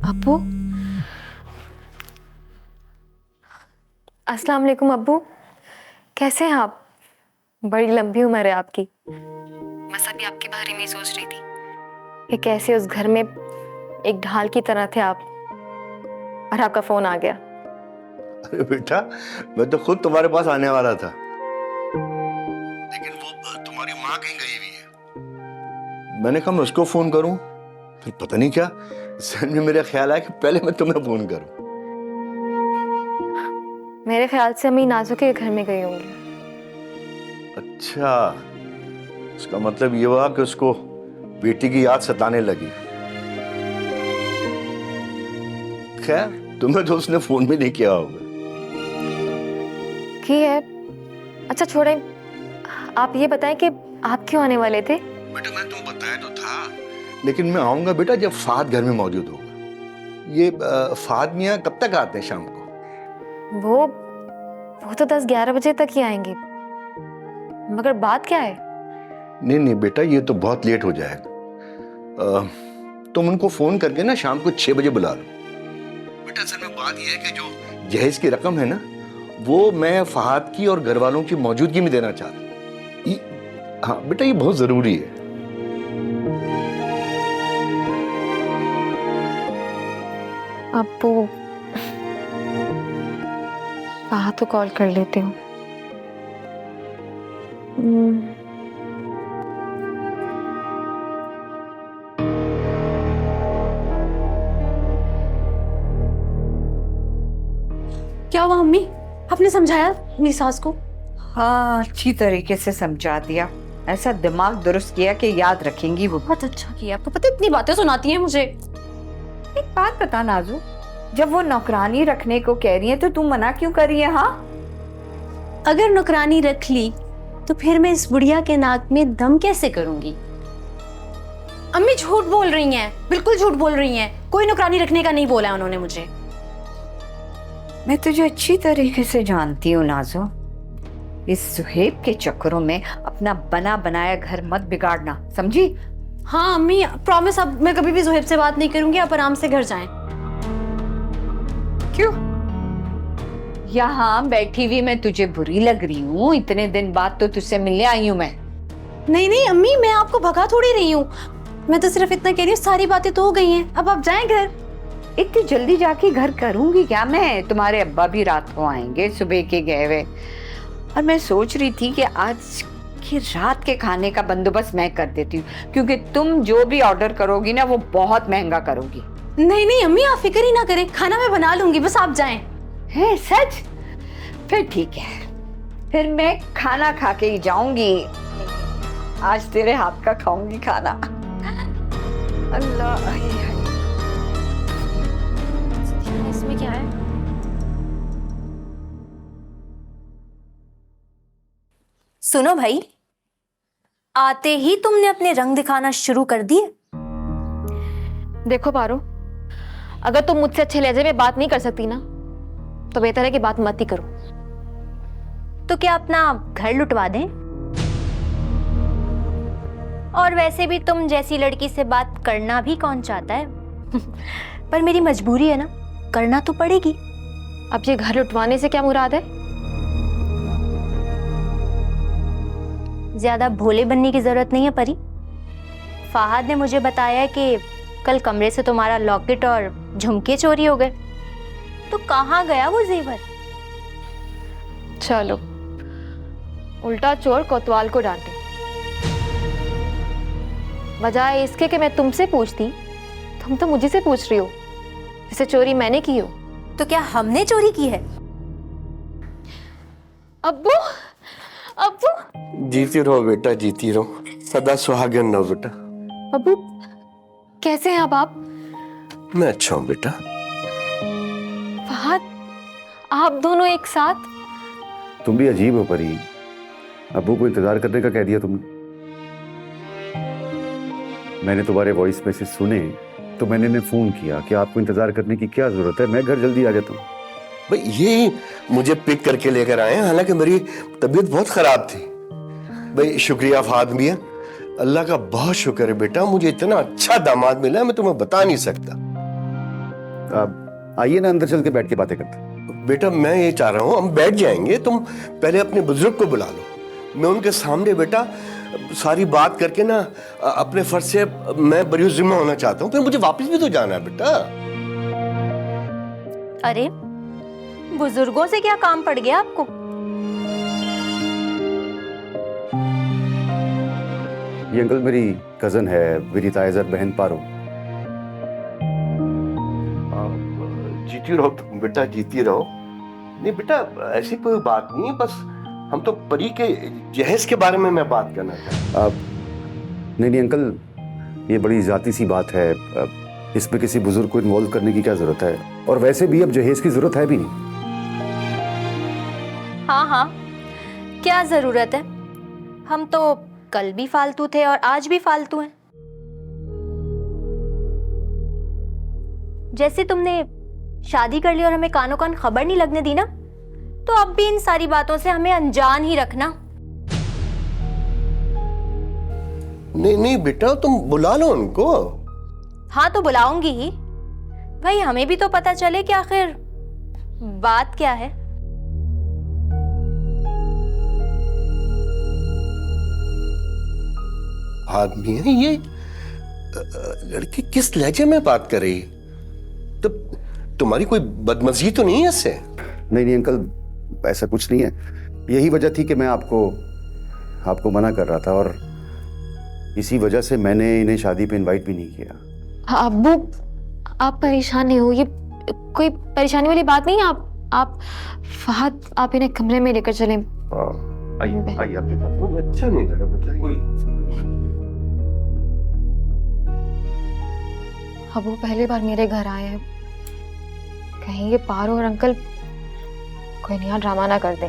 अब्बू, अस्सलाम वालेकुम अब्बू। कैसे हैं आप? बड़ी लंबी उम्र है आपकी। बस अभी आपके बारे में ही सोच रही थी कि कैसे उस घर में एक ढाल की तरह थे आप, और आपका फोन आ गया। अरे बेटा, मैं तो खुद तुम्हारे पास आने वाला था, लेकिन वो तुम्हारी माँ कहीं गई हुई है। मैंने कहा मैं उसको फोन करूं, फिर पता नहीं क्या जहन में मेरा ख्याल आया कि पहले मैं तुम्हें फोन करूं। मेरे ख्याल से अम्मी नाजो के घर में गई होंगी। अच्छा, इसका मतलब ये हुआ कि उसको बेटी की याद सताने लगी। खैर, तुम्हें तो उसने फोन भी नहीं किया होगा। की है। अच्छा छोड़े, आप ये बताएं कि आप क्यों आने वाले थे? बेटा मैं तुम्हें बताया तो था, लेकिन मैं आऊंगा बेटा जब फाद घर में मौजूद होगा। ये फाद मियाँ कब तक आते हैं शाम को? वो तो 10-11 बजे तक ही आएंगे। मगर बात क्या है? नहीं नहीं बेटा, ये तो बहुत लेट हो जाएगा। तुम उनको फोन करके ना शाम को 6 बजे बुला लो। बेटा असल में बात यह है कि जो जहेज की रकम है ना, वो मैं फहाद की और घर वालों की मौजूदगी में देना चाहता हूँ। हाँ बेटा, ये बहुत जरूरी है। अब्बू, फहाद तो कॉल कर लेती हूँ। क्या हुआ अम्मी? आपने समझाया अपनी सास को? हाँ, अच्छी तरीके से समझा दिया। ऐसा दिमाग दुरुस्त किया कि याद रखेंगी वो। बहुत अच्छा किया। आपको पता है इतनी बातें सुनाती हैं मुझे। एक बात बता नाजू, जब वो नौकरानी रखने को कह रही है तो तू मना क्यों कर रही है? हाँ, अगर नौकरानी रख ली तो फिर मैं इस बुढ़िया के नाक में दम कैसे करूंगी? अम्मी झूठ बोल रही हैं, बिल्कुल झूठ बोल रही हैं। कोई नौकरानी रखने का नहीं बोला उन्होंने मुझे। मैं तुझे अच्छी तरीके से जानती हूँ नाजो। इस सुहेब के चक्करों में अपना बना बनाया घर मत बिगाड़ना, समझी? हाँ अम्मी, प्रॉमिस, अब मैं कभी भी जोहेब से बात नहीं करूंगी। आप आराम से घर जाएं। क्यों? यहाँ बैठी हुई मैं तुझे बुरी लग रही हूँ? इतने दिन बाद तो तुझसे मिलने आई हूँ मैं। नहीं नहीं अम्मी, मैं आपको भगा थोड़ी रही हूँ। मैं तो सिर्फ इतना कह रही हूँ, सारी बातें तो हो गई हैं, अब आप जाएं घर। इतनी जल्दी जाके घर करूंगी क्या मैं? तुम्हारे अब्बा भी रात को आएंगे, सुबह के गए हुए। और मैं सोच रही थी कि आज की रात के खाने का बंदोबस्त मैं कर देती हूँ, क्योंकि तुम जो भी ऑर्डर करोगी ना वो बहुत महंगा करोगी। नहीं नहीं अम्मी, आप फिक्र ही ना करें, खाना मैं बना लूंगी, बस आप जाएं। है सच? फिर ठीक है, फिर मैं खाना खा के ही जाऊंगी। आज तेरे हाथ का खाऊंगी खाना। अल्लाह, इसमें क्या है? सुनो भाई, आते ही तुमने अपने रंग दिखाना शुरू कर दिए। देखो पारो, अगर तुम मुझसे अच्छे लहजे में बात नहीं कर सकती ना, तो बेहतर है कि बात मत ही करो। तो क्या अपना घर लुटवा दें? और वैसे भी तुम जैसी लड़की से बात करना भी कौन चाहता है? पर मेरी मजबूरी है ना, करना तो पड़ेगी। अब ये घर लुटवाने से क्या मुराद है? ज्यादा भोले बनने की जरूरत नहीं है परी। फहाद ने मुझे बताया कि कल कमरे से तुम्हारा लॉकेट और झुमके चोरी हो गए। तो कहाँ गया वो जेवर? चलो, उल्टा चोर कोतवाल को डांटे। बजाय इसके कि मैं तुमसे पूछती, तुम तो मुझे से पूछ रही हो, जैसे चोरी मैंने की हो। तो क्या हमने चोरी की है? अब्बू, अब्बू, जीती रहो बेटा, जीती रहो, सदा सुहागन रहो बेटा। अब्बू, कैसे हैं अब आप? मैं अच्छा हूँ बेटा। फहद, आप दोनों एक साथ? तुम भी अजीब हो परी, अब्बू को इंतजार करने का कह दिया तुमने। मैंने तुम्हारे वॉइस मैसेज सुने तो मैंने इन्हें फोन किया कि आपको इंतजार करने की क्या जरूरत है, मैं घर जल्दी आ जाता हूँ। भाई ये मुझे पिक करके लेकर आए हैं, हालांकि मेरी तबीयत बहुत खराब थी। भाई शुक्रिया फहाद मियां, अल्लाह का बहुत शुक्र है बेटा, मुझे इतना अच्छा दामाद मिला है, मैं तुम्हें बता नहीं सकता। आइए ना, अंदर चल के बैठ के बातें करते हैं। बेटा मैं ये चाह रहा हूँ हम बैठ जाएंगे, तुम पहले अपने बुजुर्ग को बुला लो। मैं उनके सामने बेटा सारी बात करके ना अपने फर्ज से मैं बरी जिम्मा होना चाहता हूँ, फिर मुझे वापस भी तो जाना है बेटा। अरे बुजुर्गों से क्या काम पड़ गया आपको? ये अंकल मेरी कजन है, मेरी तायजर बहन पारो। जीती रहो तुम बेटा, जीती रहो। नहीं बेटा ऐसी कोई बात नहीं है, बस हम तो परी के जहेज के बारे में मैं बात करना चाहता हूँ। नहीं अंकल, ये बड़ी जाती सी बात है, इसमें किसी बुजुर्ग को इन्वॉल्व करने की क्या जरूरत है? और वैसे भी अब जहेज की जरूरत है भी नहीं। हाँ हाँ, क्या जरूरत है? हम तो कल भी फालतू थे और आज भी फालतू हैं। जैसे तुमने शादी कर ली और हमें कानों कान खबर नहीं लगने दी ना, तो अब भी इन सारी बातों से हमें अनजान ही रखना। नहीं नहीं बेटा तुम बुला लो उनको। हाँ तो बुलाऊंगी ही भाई, हमें भी तो पता चले कि आखिर बात क्या है। आदमी है ये, लड़की किस लहजे में बात कर रही? तो तुम्हारी कोई बदमजी तो नहीं है इससे? नहीं अंकल, ऐसा कुछ नहीं है। यही वजह थी कि मैं आपको मना कर रहा था, और इसी वजह से मैंने इन्हें शादी पे इनवाइट भी नहीं किया। अब्बू आप परेशान नहीं हो, ये कोई परेशानी वाली बात नहीं है। आप फहद, आप इन्हें कमरे में लेकर चलें। आइए आइए आपके पास। मुझे अच्छा नहीं लगा बेटा। अब्बू पहली बार मेरे घर आए हैं, कहीं ये पारो और अंकल कोई नया ड्रामा ना कर दें।